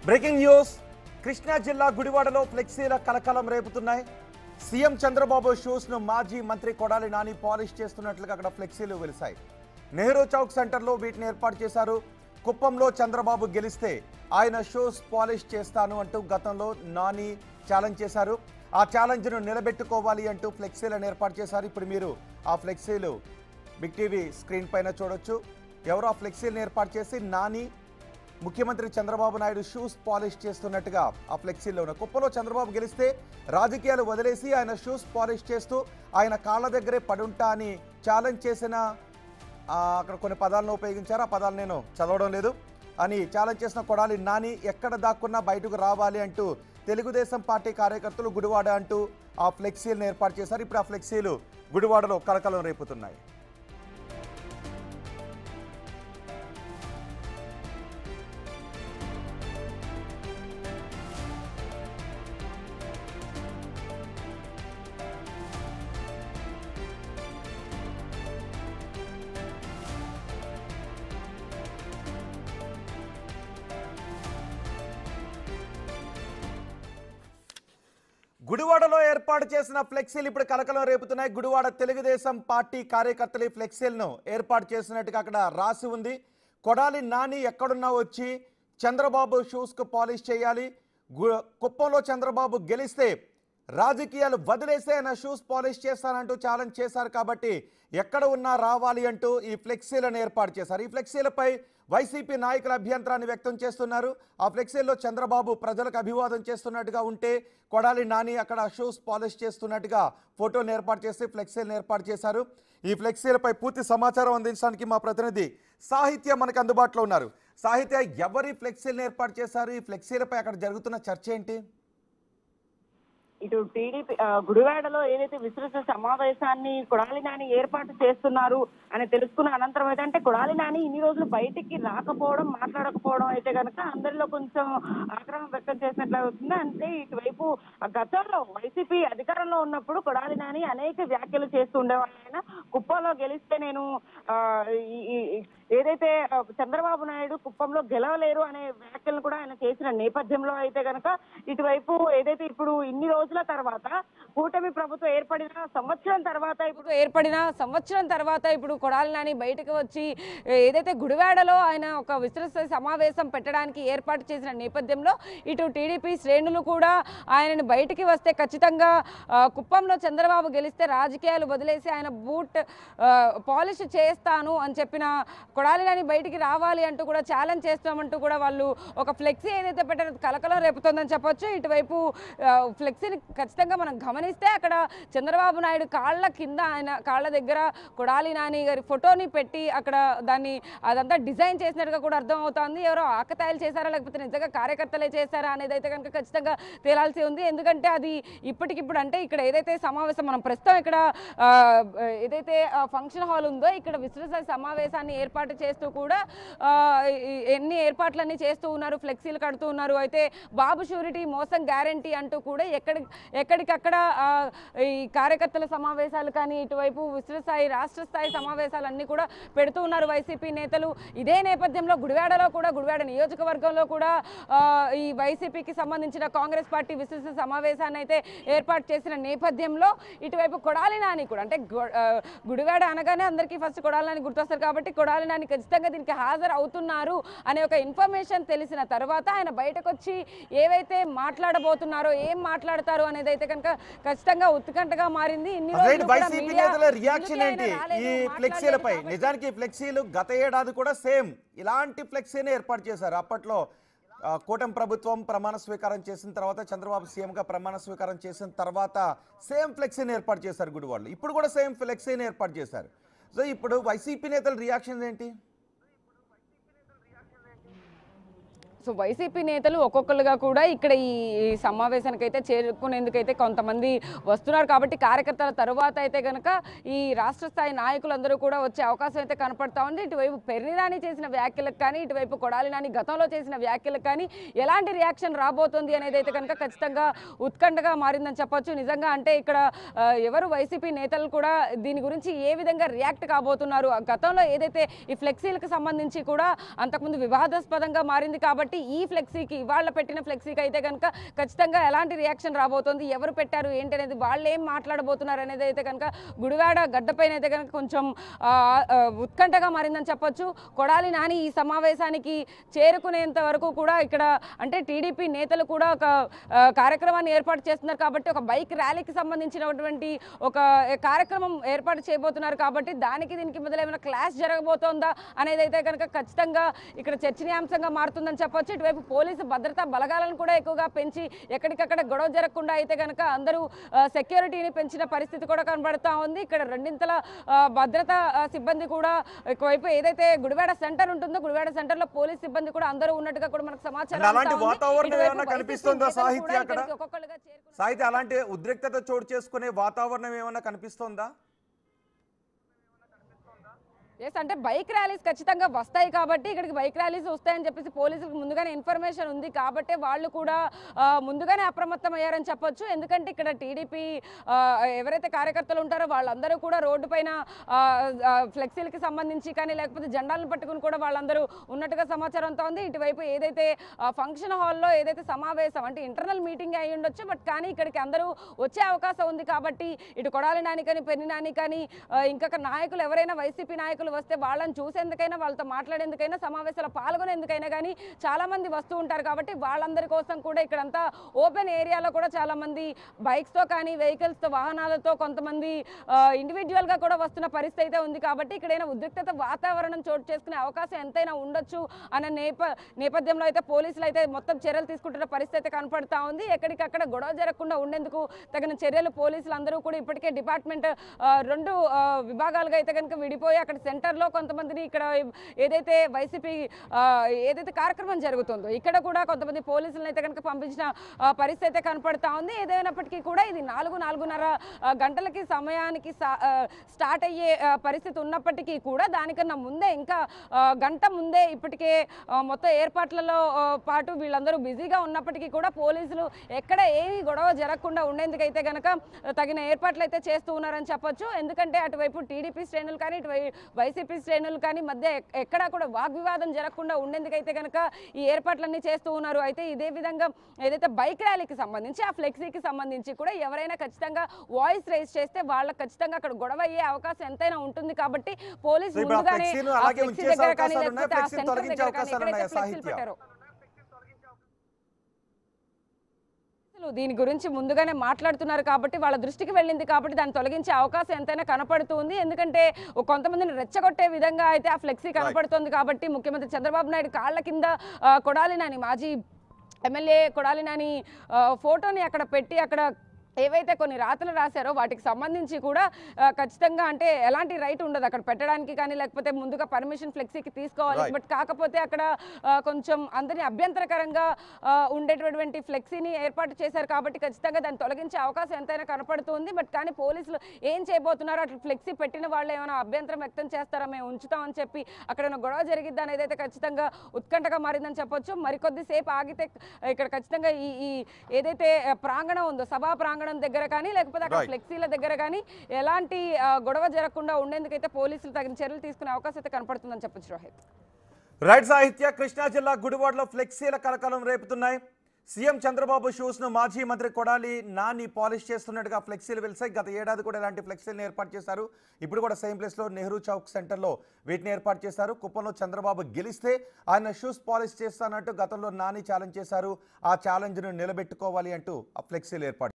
Breaking news Krishna జిల్లా గుడివాడలో ఫ్లెక్సీల కలకలం రేపుతున్నాయి. సీఎం చంద్రబాబు షూస్ ను మాజీ మంత్రి కొడాలి నాని పాలిష్ చేస్తున్నట్లుగా అక్కడ ఫ్లెక్సీలు వెలిశాయి. నెహ్రూ చౌక్ సెంటర్లో వీటిని ఏర్పాటు చేశారు. కుప్పంలో చంద్రబాబు గెలిస్తే ఆయన షూస్ పాలిష్ చేస్తాను అంటూ గతంలో నాని ఛాలెంజ్ చేశారు. ఆ ఛాలెంజ్ను నిలబెట్టుకోవాలి అంటూ ఫ్లెక్సీలను ఏర్పాటు చేశారు. ఇప్పుడు మీరు ఆ ఫ్లెక్సీలు బిగ్ టీవీ స్క్రీన్ పైన చూడొచ్చు. ఎవరో ఆ ఫ్లెక్సీలను ఏర్పాటు చేసి నాని ముఖ్యమంత్రి చంద్రబాబు నాయుడు షూస్ పాలిష్ చేస్తున్నట్టుగా ఆ ఫ్లెక్సీలో ఉన్న. కుప్పలో చంద్రబాబు గెలిస్తే రాజకీయాలు వదిలేసి ఆయన షూస్ పాలిష్ చేస్తూ ఆయన కాళ్ళ దగ్గరే పడుంటా అని ఛాలెంజ్ చేసిన అక్కడ కొన్ని పదాలను ఉపయోగించారు. ఆ పదాలు నేను చదవడం లేదు అని ఛాలెంజ్ చేసిన కొడాలి నాని ఎక్కడ దాక్కున్నా బయటకు రావాలి అంటూ తెలుగుదేశం పార్టీ కార్యకర్తలు గుడివాడ అంటూ ఆ ఫ్లెక్సీలను ఏర్పాటు చేశారు. ఇప్పుడు ఆ ఫ్లెక్సీలు గుడివాడలో కలకలం రేపుతున్నాయి. గుడివాడలో ఏర్పాటు చేసిన ఫ్లెక్సీలు ఇప్పుడు కలకలం రేపుతున్నాయి. గుడివాడ తెలుగుదేశం పార్టీ కార్యకర్తలు ఈ ఫ్లెక్సీలను ఏర్పాటు చేసినట్టుగా అక్కడ రాసి ఉంది. కొడాలి నాని ఎక్కడున్నా వచ్చి చంద్రబాబు షూస్కు పాలిష్ చేయాలి. కుప్పంలో చంద్రబాబు గెలిస్తే రాజకీయాలు వదిలేస్తే ఆయన షూస్ పాలిష్ చేస్తానంటూ ఛాలెంజ్ చేశారు. కాబట్టి ఎక్కడ ఉన్నా రావాలి అంటూ ఈ ఫ్లెక్సీలను ఏర్పాటు చేశారు. ఈ ఫ్లెక్సీలపై వైసీపీ నాయకుల అభ్యంతరాన్ని వ్యక్తం చేస్తున్నారు. ఆ ఫ్లెక్సీల్లో చంద్రబాబు ప్రజలకు అభివాదం చేస్తున్నట్టుగా ఉంటే కొడాలి నాని అక్కడ షూస్ పాలిష్ చేస్తున్నట్టుగా ఫోటోలు ఏర్పాటు చేసి ఫ్లెక్సీలను ఏర్పాటు చేశారు. ఈ ఫ్లెక్సీలపై పూర్తి సమాచారం అందించడానికి మా ప్రతినిధి సాహిత్య మనకు అందుబాటులో ఉన్నారు. సాహిత్య, ఎవరి ఫ్లెక్సీలను ఏర్పాటు చేశారు? ఈ ఫ్లెక్సీలపై అక్కడ జరుగుతున్న చర్చ ఏంటి? ఇటు టీడీపీ గుడివాడలో ఏదైతే విస్తృత సమావేశాన్ని కొడాలి నాని ఏర్పాటు చేస్తున్నారు అని తెలుసుకున్న అనంతరం అయితే కొడాలి నాని ఇన్ని రోజులు బయటికి రాకపోవడం, మాట్లాడకపోవడం అయితే కనుక అందరిలో కొంచెం ఆగ్రహం వ్యక్తం చేసినట్లు అవుతుంది. అంటే ఇటువైపు గతంలో వైసీపీ అధికారంలో ఉన్నప్పుడు కొడాలి నాని అనేక వ్యాఖ్యలు చేస్తూ ఉండేవాళ్ళు. ఆయన కుప్పంలో గెలిస్తే నేను ఏదైతే చంద్రబాబు నాయుడు కుప్పంలో గెలవలేరు అనే వ్యాఖ్యలను కూడా ఆయన చేసిన నేపథ్యంలో అయితే కనుక ఇటువైపు ఏదైతే ఇప్పుడు ఇన్ని రోజుల తర్వాత కూటమి ప్రభుత్వం ఏర్పడిన సంవత్సరం తర్వాత ఇప్పుడు కొడాలి నాని బయటకు వచ్చి ఏదైతే గుడివాడలో ఆయన ఒక విస్తృత సమావేశం పెట్టడానికి ఏర్పాటు చేసిన నేపథ్యంలో ఇటు టీడీపీ శ్రేణులు కూడా ఆయనను బయటికి వస్తే ఖచ్చితంగా కుప్పంలో చంద్రబాబు గెలిస్తే రాజకీయాలు వదిలేసి ఆయన బూట్ పాలిష్ చేస్తాను అని చెప్పిన కొడాలి నాని బయటికి రావాలి అంటూ కూడా ఛాలెంజ్ చేస్తామంటూ కూడా వాళ్ళు ఒక ఫ్లెక్సీ ఏదైతే పెట్టారో కలకలం రేపుతోందని చెప్పొచ్చు. ఇటువైపు ఫ్లెక్సీని ఖచ్చితంగా మనం గమనిస్తే అక్కడ చంద్రబాబు నాయుడు కాళ్ళ కింద ఆయన కాళ్ళ దగ్గర కొడాలి నాని గారి ఫోటోని పెట్టి అక్కడ దాన్ని అదంతా డిజైన్ చేసినట్టుగా కూడా అర్థం అవుతుంది. ఎవరో ఆకతాయిలు చేశారా లేకపోతే నిజంగా కార్యకర్తలే చేశారా అనేది అయితే కనుక ఖచ్చితంగా తేలాల్సి ఉంది. ఎందుకంటే అది ఇప్పటికిప్పుడు అంటే ఇక్కడ ఏదైతే సమావేశం మనం ప్రస్తుతం ఇక్కడ ఏదైతే ఫంక్షన్ హాల్ ఉందో ఇక్కడ విస్తృత సమావేశాన్ని ఏర్పాటు చేస్తూ కూడా ఎన్ని ఏర్పాట్లన్నీ చేస్తూ ఉన్నారు, ఫ్లెక్సీలు కడుతూ ఉన్నారు. అయితే బాబు షూరిటీ మోసం గ్యారంటీ అంటూ కూడా ఎక్కడికక్కడ ఈ కార్యకర్తల సమావేశాలు కానీ ఇటువైపు విస్తృత స్థాయి రాష్ట్ర స్థాయి సమావేశాలన్నీ కూడా పెడుతూ ఉన్నారు వైసీపీ నేతలు. ఇదే నేపథ్యంలో గుడివాడలో కూడా గుడివాడ నియోజకవర్గంలో కూడా ఈ వైసీపీకి సంబంధించిన కాంగ్రెస్ పార్టీ విస్తృత సమావేశాన్ని అయితే ఏర్పాటు చేసిన నేపథ్యంలో ఇటువైపు కొడాలి నాని కూడా అంటే గుడివాడ అనగానే అందరికీ ఫస్ట్ కొడాలి నాని గుర్తొస్తారు కాబట్టి కొడాలి నాని ఖచ్చితంగా దీనికి హాజరు అవుతున్నారు అనే ఒక ఇన్ఫర్మేషన్ తెలిసిన తర్వాత ఆయన బయటకు వచ్చి ఏవైతే మాట్లాడబోతున్నారో ఏం మాట్లాడతారు అనేది అయితే కనుక ఖచ్చితంగా ఉత్కంఠగా మారింది. వైసీపీ నేతల రియాక్షన్ ఏంటి ఈ ఫ్లెక్సీలపై? నిజానికి ఫ్లెక్సీలు గత ఏడాది కూడా సేమ్ ఇలాంటి ఫ్లెక్సీనే ఏర్పాటు చేశారు. అప్పట్లో కూటమి ప్రభుత్వం ప్రమాణ స్వీకారం చేసిన తర్వాత చంద్రబాబు సీఎంగా ప్రమాణ స్వీకారం చేసిన తర్వాత సేమ్ ఫ్లెక్సీని ఏర్పాటు చేశారు గుడివాడలో. ఇప్పుడు కూడా సేమ్ ఫ్లెక్సీని ఏర్పాటు చేశారు. సో ఇప్పుడు వైసీపీ నేతల రియాక్షన్ ఏంటి? సో వైసీపీ నేతలు ఒక్కొక్కరుగా కూడా ఇక్కడ ఈ సమావేశానికి అయితే చేరుకునేందుకైతే కొంతమంది వస్తున్నారు. కాబట్టి కార్యకర్తల తరువాత అయితే కనుక ఈ రాష్ట్ర స్థాయి నాయకులందరూ కూడా వచ్చే అవకాశం అయితే కనపడతా ఉంది. ఇటువైపు పెర్ని నాని చేసిన వ్యాఖ్యలకు కానీ ఇటువైపు కొడాలి నాని గతంలో చేసిన వ్యాఖ్యలకు కానీ ఎలాంటి రియాక్షన్ రాబోతుంది అనేది అయితే కనుక ఖచ్చితంగా ఉత్కంఠగా మారిందని చెప్పొచ్చు. నిజంగా అంటే ఇక్కడ ఎవరు వైసీపీ నేతలు కూడా దీని గురించి ఏ విధంగా రియాక్ట్ కాబోతున్నారు? గతంలో ఏదైతే ఈ ఫ్లెక్సీలకు సంబంధించి కూడా అంతకుముందు వివాదాస్పదంగా మారింది కాబట్టి కాబట్టి ఈ ఫ్లెక్సీకి ఇవాళ పెట్టిన ఫ్లెక్సీకి అయితే కనుక ఖచ్చితంగా ఎలాంటి రియాక్షన్ రాబోతోంది, ఎవరు పెట్టారు ఏంటి అనేది, వాళ్ళు ఏం మాట్లాడబోతున్నారు అనేది అయితే కనుక గుడివాడ గడ్డపైన అయితే కనుక కొంచెం ఉత్కంఠగా మారిందని చెప్పొచ్చు. కొడాలి నాని ఈ సమావేశానికి చేరుకునేంత వరకు కూడా ఇక్కడ అంటే టీడీపీ నేతలు కూడా ఒక కార్యక్రమాన్ని ఏర్పాటు చేస్తున్నారు కాబట్టి ఒక బైక్ ర్యాలీకి సంబంధించినటువంటి ఒక కార్యక్రమం ఏర్పాటు చేయబోతున్నారు కాబట్టి దానికి దీనికి మొదలు ఏమైనా క్లాష్ జరగబోతోందా అనేది అయితే కనుక ఖచ్చితంగా ఇక్కడ చర్చనీయాంశంగా మారుతుందని చెప్పొచ్చు. ఇటువైపు పోలీసు భద్రతా బలగాలను కూడా ఎక్కువగా పెంచి ఎక్కడికక్కడ గొడవ జరగకుండా అయితే కనుక అందరూ సెక్యూరిటీని పెంచిన పరిస్థితి కూడా కనబడతా ఉంది. ఇక్కడ రెండింతల భద్రతా సిబ్బంది కూడా ఒకవైపు ఏదైతే గుడివాడ సెంటర్ ఉంటుందో గుడివాడ సెంటర్ లో పోలీస్ సిబ్బంది కూడా అందరూ ఉన్నట్టుగా కూడా మనకు సమాచారం. అలాంటి వాతావరణం ఏమైనా కనిపిస్తుందా సాహిత్య అక్కడ? సాహిత్య అలాంటి ఉద్రిక్తత చోటు చేసుకునే వాతావరణం ఏమైనా కనిపిస్తుందా? ఎస్, అంటే బైక్ ర్యాలీస్ ఖచ్చితంగా వస్తాయి కాబట్టి ఇక్కడికి బైక్ ర్యాలీస్ వస్తాయని చెప్పేసి పోలీసులకు ముందుగానే ఇన్ఫర్మేషన్ ఉంది కాబట్టి వాళ్ళు కూడా ముందుగానే అప్రమత్తం అయ్యారని చెప్పొచ్చు. ఎందుకంటే ఇక్కడ టీడీపీ ఎవరైతే కార్యకర్తలు ఉంటారో వాళ్ళందరూ కూడా రోడ్డు పైన ఫ్లెక్సీలకి సంబంధించి కానీ లేకపోతే జెండాలను పట్టుకుని కూడా వాళ్ళందరూ ఉన్నట్టుగా సమాచారంతో ఉంది. ఇటువైపు ఏదైతే ఫంక్షన్ హాల్లో ఏదైతే సమావేశం అంటే ఇంటర్నల్ మీటింగ్ అయి ఉండొచ్చు, బట్ కానీ ఇక్కడికి అందరూ వచ్చే అవకాశం ఉంది కాబట్టి ఇటు కొడాలి నాని కానీ పెన్ని నాని కానీ ఇంకా నాయకులు ఎవరైనా వైసీపీ నాయకులు వస్తే వాళ్ళని చూసేందుకైనా వాళ్ళతో మాట్లాడేందుకైనా సమావేశాలు పాల్గొనేందుకైనా కానీ చాలా మంది వస్తూ ఉంటారు కాబట్టి వాళ్ళందరి కోసం కూడా ఇక్కడంతా ఓపెన్ ఏరియాలో కూడా చాలా మంది బైక్స్తో కానీ వెహికల్స్తో వాహనాలతో కొంతమంది ఇండివిజువల్గా కూడా వస్తున్న పరిస్థితి అయితే ఉంది కాబట్టి ఇక్కడైనా ఉద్రిక్తత వాతావరణం చోటు చేసుకునే అవకాశం ఎంతైనా ఉండొచ్చు అన్న నేపథ్యంలో అయితే పోలీసులు అయితే మొత్తం చర్యలు తీసుకుంటున్న పరిస్థితి అయితే కనపడతా ఉంది. ఎక్కడికక్కడ గొడవ జరగకుండా ఉండేందుకు తగిన చర్యలు పోలీసులు అందరూ కూడా ఇప్పటికే డిపార్ట్మెంట్ రెండు విభాగాలుగా అయితే కనుక విడిపోయి అక్కడ సెంటర్లో కొంతమందిని ఇక్కడ ఏదైతే వైసీపీ ఏదైతే కార్యక్రమం జరుగుతుందో ఇక్కడ కూడా కొంతమంది పోలీసులను అయితే కనుక పంపించిన పరిస్థితి అయితే కనపడతా ఉంది. ఏదైనప్పటికీ కూడా ఇది 4-4:30 గంటలకి సమయానికి స్టార్ట్ అయ్యే పరిస్థితి ఉన్నప్పటికీ కూడా దానికన్నా ముందే ఇంకా గంట ముందే ఇప్పటికే మొత్తం ఏర్పాట్లలో పాటు వీళ్ళందరూ బిజీగా ఉన్నప్పటికీ కూడా పోలీసులు ఎక్కడ ఏమి గొడవ జరగకుండా ఉండేందుకైతే కనుక తగిన ఏర్పాట్లు అయితే చేస్తూ ఉన్నారని చెప్పొచ్చు. ఎందుకంటే అటువైపు టీడీపీ శ్రేణులు కానీ ఇటువైపు వైసీపీ శ్రేణులు కానీ మధ్య ఎక్కడా కూడా వాగ్వివాదం జరగకుండా ఉండేందుకైతే కనుక ఈ ఏర్పాట్లన్నీ చేస్తూ ఉన్నారు. అయితే ఇదే విధంగా ఏదైతే బైక్ ర్యాలీకి సంబంధించి ఆ ఫ్లెక్సీకి సంబంధించి కూడా ఎవరైనా ఖచ్చితంగా వాయిస్ రైజ్ చేస్తే వాళ్ళకి ఖచ్చితంగా అక్కడ గొడవ అయ్యే అవకాశం ఎంతైనా ఉంటుంది కాబట్టి పోలీసు ముందుగానే దగ్గర కానీ లేకపోతే ఆ సెంటర్ దగ్గర కానీ ఎక్కడైతే ఫ్లెక్సీలు పెట్టారో దీని గురించి ముందుగానే మాట్లాడుతున్నారు కాబట్టి వాళ్ళ దృష్టికి వెళ్ళింది కాబట్టి దాన్ని తొలగించే అవకాశం ఎంతైనా కనపడుతుంది. ఎందుకంటే కొంతమందిని రెచ్చగొట్టే విధంగా అయితే ఆ ఫ్లెక్సీ కనపడుతుంది కాబట్టి ముఖ్యమంత్రి చంద్రబాబు నాయుడు కాళ్ల కింద కొడాలి నాని మాజీ ఎమ్మెల్యే కొడాలి నాని ఫోటోని అక్కడ పెట్టి అక్కడ ఏవైతే కొన్ని రాతలు రాశారో వాటికి సంబంధించి కూడా ఖచ్చితంగా అంటే ఎలాంటి రైట్ ఉండదు అక్కడ పెట్టడానికి కానీ లేకపోతే ముందుగా పర్మిషన్ ఫ్లెక్సీకి తీసుకోవాలి. బట్ కాకపోతే అక్కడ కొంచెం అందరినీ అభ్యంతరకరంగా ఉండేటటువంటి ఫ్లెక్సీని ఏర్పాటు చేశారు కాబట్టి ఖచ్చితంగా దాన్ని తొలగించే అవకాశం ఎంతైనా కనపడుతుంది. బట్ కానీ పోలీసులు ఏం చేయబోతున్నారు, అట్లా ఫ్లెక్సీ పెట్టిన వాళ్ళు ఏమైనా అభ్యంతరం వ్యక్తం చేస్తారా, మేము ఉంచుతామని చెప్పి అక్కడ గొడవ జరిగిద్దా అనేది అయితే ఖచ్చితంగా ఉత్కంఠగా మారిందని చెప్పొచ్చు. మరికొద్దిసేపు ఆగితే ఇక్కడ ఖచ్చితంగా ఈ ఏదైతే ప్రాంగణం ఉందో సభా ప్రాంగణం దగ్గర కానీ లేకపోతే అక్కడ ఫ్లెక్సీల దగ్గర కానీ ఎలాంటి గొడవ జరగకుండా ఉండేందుకైతే పోలీసులు తగిన చర్యలు తీసుకునే అవకాశం అయితే కనపడుతుందని చెప్పొచ్చు. రోహిత్ రైట్ సాహిత్య. కృష్ణా జిల్లా గుడివాడలో ఫ్లెక్సీల కలకలం రేపుతున్నాయి. సీఎం చంద్రబాబు షూస్ ను మాజీ మంత్రి కొడాలి నాని పాలిష్ చేస్తున్నట్టుగా ఫ్లెక్సీలు వెలిసాయి. గత ఏడాది కూడా ఇలాంటి ఫ్లెక్సీలను ఏర్పాటు చేశారు. ఇప్పుడు కూడా సేమ్ ప్లేస్ లో నెహ్రూ చౌక్ సెంటర్ లో వీటిని ఏర్పాటు చేశారు. కుప్పంలో చంద్రబాబు గెలిస్తే ఆయన షూస్ పాలిష్ చేస్తానంటూ గతంలో నాని ఛాలెంజ్ చేశారు. ఆ ఛాలెంజ్ ను నిలబెట్టుకోవాలి అంటూ ఆ ఫ్లెక్సీలు ఏర్పాటు